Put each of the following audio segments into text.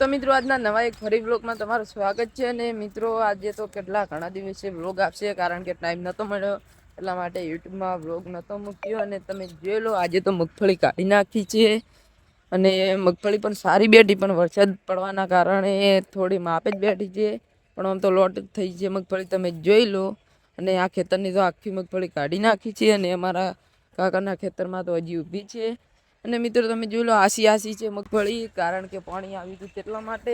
મિત્રો આજના નવા એક ફરી વ્લોગમાં તમારું સ્વાગત છે અને મિત્રો આજે તો કેટલા ઘણા દિવસે વ્લોગ આપશે કારણ કે ટાઈમ નહોતો મળ્યો એટલા માટે યુટ્યુબમાં વ્લોગ નહોતો મૂક્યો અને તમે જોઈ લો આજે તો મગફળી કાઢી નાખી છે અને મગફળી પણ સારી બેઠી પણ વરસાદ પડવાના કારણે થોડી માપે જ બેઠી છે પણ આમ તો લોટ થઈ છે મગફળી તમે જોઈ લો અને આ ખેતરની તો આખી મગફળી કાઢી નાખી છે અને અમારા કાકાના ખેતરમાં તો હજી ઊભી છે અને મિત્રો તમે જોઈ લો આસી છે મગફળી કારણ કે પાણી આવ્યું હતું તેટલા માટે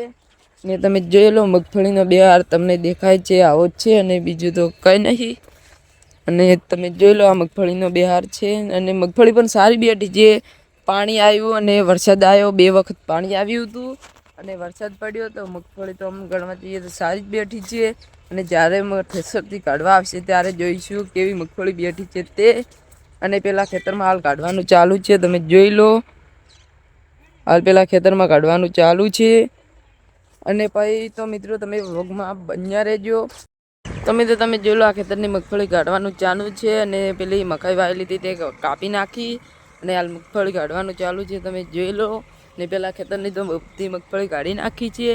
ને તમે જોઈ લો મગફળીનો બે હાર તમને દેખાય છે આવો જ છે અને બીજું તો કંઈ નહીં અને તમે જોઈ લો આ મગફળીનો બે હાર છે અને મગફળી પણ સારી બેઠી છે પાણી આવ્યું અને વરસાદ આવ્યો બે વખત પાણી આવ્યું હતું અને વરસાદ પડ્યો તો મગફળી તો આમ ગણવા જઈએ તો સારી જ બેઠી છે અને જ્યારે થ્રેસરથી કાઢવા આવશે ત્યારે જોઈશું કેવી મગફળી બેઠી છે તે અને પેલા ખેતરમાં હાલ કાઢવાનું ચાલુ છે તમે જોઈ લો હાલ પેલા ખેતરમાં કાઢવાનું ચાલુ છે અને પછી તો મિત્રો તમે વ્લોગમાં બન્યા રહેજો તમે જોઈ લો આ ખેતરની મગફળી કાઢવાનું ચાલુ છે અને પેલી મકાઈ વાયેલી હતી તે કાપી નાખી અને હાલ મગફળી કાઢવાનું ચાલુ છે તમે જોઈ લો ને પેલા ખેતરની તો બધી મગફળી કાઢી નાખી છે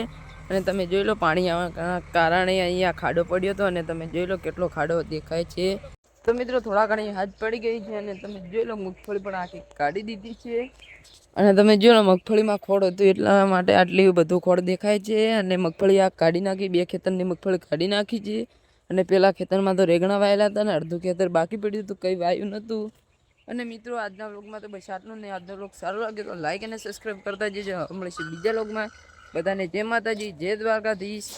અને તમે જોઈ લો પાણી આવવાના કારણે અહીંયા ખાડો પડ્યો હતો અને તમે જોઈ લો કેટલો ખાડો દેખાય છે તો મિત્રો થોડા ઘણી હાથ પડી ગઈ છે અને તમે જોઈ લો મગફળી પણ આખી કાઢી દીધી છે અને તમે જો ને મગફળીમાં ખોડ હતું એટલા માટે આટલી બધું ખોડ દેખાય છે અને મગફળી આ કાઢી નાખી બે ખેતરની મગફળી કાઢી નાખી છે અને પેલા ખેતરમાં તો રેગણા વાયેલા હતા ને અડધું ખેતર બાકી પડ્યું હતું કંઈ વાયું નહોતું અને મિત્રો આજના વ્લોગમાં તો બસ આટલું ને આજનો વ્લોગ સારો લાગે તો લાઈક અને સબસ્ક્રાઈબ કરતા જજો મળીશું બીજા વ્લોગમાં બધાને જય માતાજી જય દ્વારકાધીશ।